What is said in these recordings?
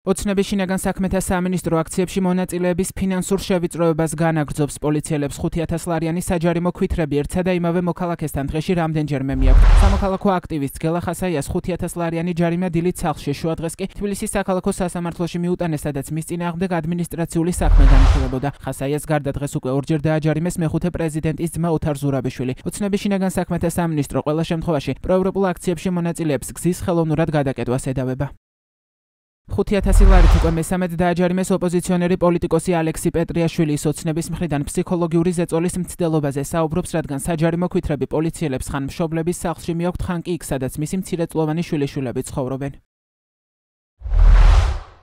ოცნების შინაგან საქმეთა სამინისტრო აქციებში მონაწილეების ფინანსურ შევიწროებას განაგრძობს. პოლიციელებს 5,000 ლარიანი საჯარიმო ქვითრები ერთსა და იმავე მოქალაქესთან დღეში რამდენჯერმე მიაქვთ. სამოქალაქო აქტივისტ გელა ხასაიას 5,000 ლარიანი ჯარიმა დილით სახლში, შუადღეს კი თბილისის საქალაქო სასამართლოში მიუტანეს, სადაც მის წინააღმდეგ ადმინისტრაციული საქმე განიხილებოდა. ხასაიას გარდა დღეს უკვე ორჯერ დააჯარიმეს მეხუთე პრეზიდენტის ძმა ოთარ ზურაბიშვილი. ოცნების შინაგან საქმეთა სამინისტრო ყველა შემთხვევაში პროევროპულ აქციებში მონაწილეებს გზის ხელოვნურად გადაკეტვას ედავება. 5,000 ლარით უკვე მესამედ დააჯარიმეს ოპოზიციონერი პოლიტიკოსი ალექსი პეტრიაშვილის. ოცნების მხრიდან ფსიქოლოგიური ზეწოლის მცდელობაზე საუბრობს, რადგან საჯარიმო ქვითრები პოლიციელებს ხან მშობლების სახლში მიაქვთ, ხან კი იქ, სადაც მისი მცირეწლოვანი შვილიშვილები ცხოვრობენ.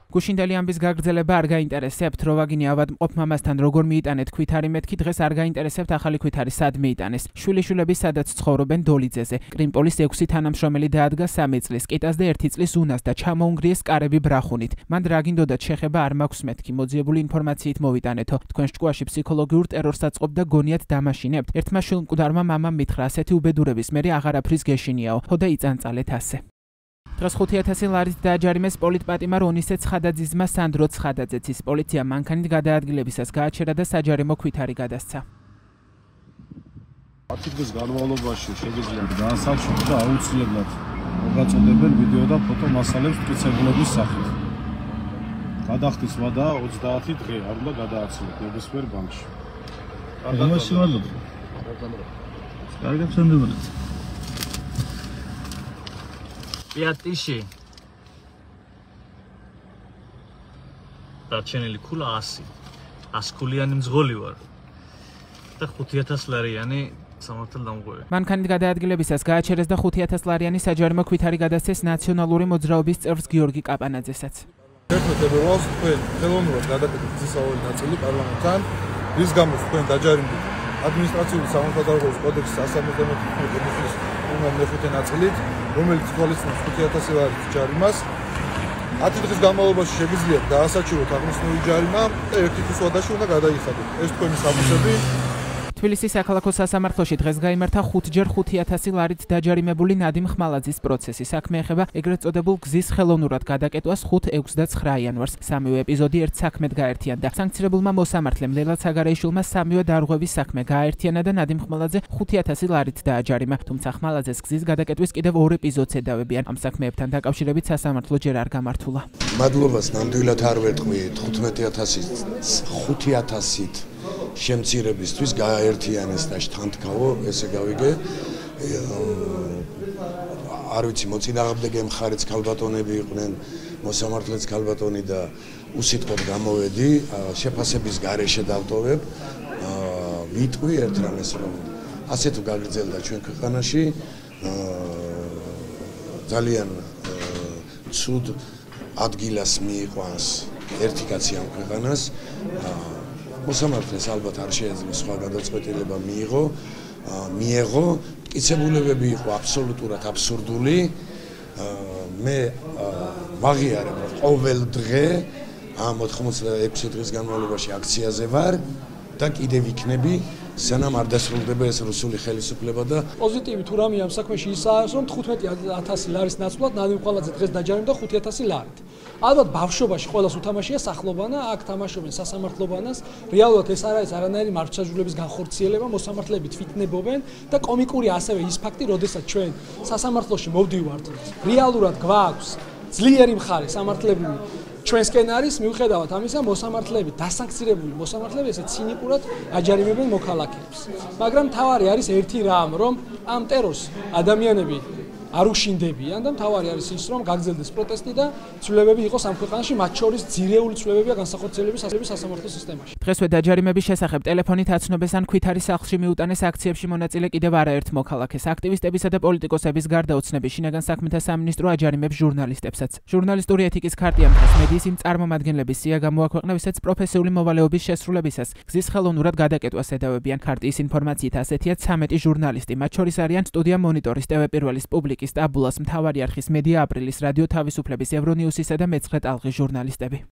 გუშინდელი ამბის გაგრძელება არ გაინტერესებთ, რო ვაგინი ავადმყოფ მამასთან როგორ მიიტანეთ ქვითარი, მეთქი დღეს არ გაინტერესებთ ახალი ქვითარი სად მიიტანეს. შვილიშვილები სადაც ცხოვრობენ დოლიძეზე. კრიმპოლის 6 თანამშრომელი დაადგა 3 წლის, კიტას და 1 წლის უნას და ჩამოუნგრიეს კარები ბრახუნით. მან რა გინდოდათ შეხება არ მაქვს მეთქი, მოძიებული ინფორმაციით მოვიტანეთო. თქვენ შტკვაში ფსიქოლოგიურ ტერორს აწყობ და გონიათ დამაშინებთ. ერთმა შვილმკვდარმა მამამ მითხრა, ასეთი უბედურების მერე აღარაფრის გეშინიაო, ხო და იწანწალეთ ასე. დღეს 5,000 ლარით დააჯარიმეს პოლიტპატიმარ ონისე ცხადაძის ძმა სანდრო ცხადაძეც. ის პოლიცია მანქანით გადაადგილებისას გააჩერა და საჯარიმო ქვითარი გადასცა. 10 დღის განმავლობაში შეგიძლიათ დაასახშოთ და აუცილებლად მოგაწოდებენ ვიდეო და ფოტო მასალებს მტკიცებულების სახით. გადახდის ვადა 30 დღე არ უნდა გადააცილოთ ნებისმიერ ბანკში. კარგად შენდებოდეთ. Piatishi. Darcheneli kula 100. 100 ქულიანი მძღოლი ვარ. და 5,000 ლარიანი სამართალ დამღვევი. მანქანით გადაადგილებისას გააჩერეს და 5,000 ლარიანი საჯარიმო ქვითარი გადასცეს ნაციონალური მოძრაობის წევრს გიორგი კაპანაძესაც. ერთმანეთს ებევას თქვენ ხელოვნურად გადაკეთეთ გზისავალი ნაწილი პარლამენტთან, რის გამოც თქვენ დაჯარიმდით ადმინისტრაციული სამართალდამცავების კოდექსის 175 კოდექსის მეხუთე ნაწილით, რომელიც თვალისწინებს 5,000 ლარის ჯარიმას. 10 დღის განმავლობაში შეგიძლიათ დაასაჩივროთ აღნიშნული ჯარიმა და ერთი თვის ვადაში უნდა გადაიხადოთ. ეს თქვენი საფუძვები. თბილისის საქალაქო სასამართლოში დღეს გაიმართა 5ჯერ 5,000 ლარით დაჯარიმებული ნადიმ ხმალაძის პროცესი. საქმე ეხება ეგრეთ წოდებულ გზის ხელოვნურად გადაკეტვას 5, 6 და 9 იანვარს. სამივე ეპიზოდი ერთ საქმედ გაერთიანდა. სანქცირებულმა მოსამართლემ ლელა ცაგარეიშვილმა სამივე დარღვევის საქმე გააერთიანა და ნადიმ ხმალაძე 5,000 ლარით დააჯარიმა. თუმცა ხმალაძეს გზის გადაკეტვის კიდევ 2 ეპიზოდს ედავებიან. ამ საქმეებთან დაკავშირებით სასამართლო ჯერ არ გამართულა. მადლობას ნამდვილად არ ვეთქვი 5,000-ით შემცირებისთვის გააერთიანეს და შთანთქავო, ესე გავიგე. არ ვიცი, მოწინააღმდეგე მხარეც ქალბატონები იყვნენ, მოსამართლეც ქალბატონი და უსიტყვოდ გამოვედი, შეფასების გარეშე დავტოვებ. ვიტყვი ერთ რამეს, რომ ასე თუ გაგრძელდა ჩვენ ქვეყანაში, ძალიან ცუდ ადგილას მიიყვანს ერთი კაცი ამ ქვეყანას. მოსამართლეს ალბათ არ შეეძლო სხვა გადაწყვეტილება მიეღო, მტკიცებულებები იყო აბსოლუტურად აბსურდული. მე ვაღიარებ, რომ ყოველ დღე ამ 86 დღის განმავლობაში აქციაზე ვარ და კიდევ იქნები, სანამ არ დასრულდება ეს რუსული ხელისუფლება და პოზიტივი თუ რამე ამ საქმეში ისაა, რომ 15,000 ლარის ნაცვლად ნადიმ ხმალაძე დღეს დაჯარიმდა 5,000 ლარით. ალბათ ბავშვობაში ყველას უთამაშია სახლობანა, აქ თამაშობენ სასამართლობანას. რეალურად ეს არ არის არანაირი მართლმსაჯულების განხორციელება, მოსამართლეები თვითნებობენ და კომიკური ასევე ის ფაქტი, როდესაც ჩვენ სასამართლოში მოვდივართ, რეალურად გვაქვს ძლიერი მხარე სამართლებრივი ჩვენსკენ არის, მიუხედავად ამისა, მოსამართლეები, დასანქცირებული მოსამართლეები ესე ცინიკურად აჯარიმებენ მოქალაქეებს. მაგრამ თავარი არის ერთი რამ, რომ ამ ტერორს ადამიანები არ უშინდებიან და თავარი არის ის, რომ გაგრძელდეს პროტესტი და ცვლილებები იყოს ამ ქვეყანაში, მათ შორის ძირეული ცვლილებებია განსახორციელების სასამართლო სისტემაში. დღესვე დაჯარიმების შესახებ ტელეფონით აცნობის ან ქვითარი სახლში მიუტანეს აქციებში მონაწილე კიდევ არაერთ მოქალაქეს. აქტივისტებისა და პოლიტიკოსების გარდა ოცნების შინაგან საქმეთა სამინისტრო აჯარიმებს ჟურნალისტებსაც. ჟურნალისტური ეთიკის ქარტიამ დღეს მედიის იმ წარმომადგენლების სია გამოაქვეყნა, ვისაც პროფესიული მოვალეობის შესრულებისას გზის ხელოვნურად გადაკეტვას ედავებიან. ქარტიის ინფორმაციით ასეთია 13 ჟურნალისტი, მათ შორის არიან სტუდია მონიტორის, TV პირველის, პუბლიკის, სტაბულას, მთავარი არხის, მედია აპრილის, რადიო თავისუფლების, ევრონიუსისა და მეცხრე ტალღის ჟურნალისტები.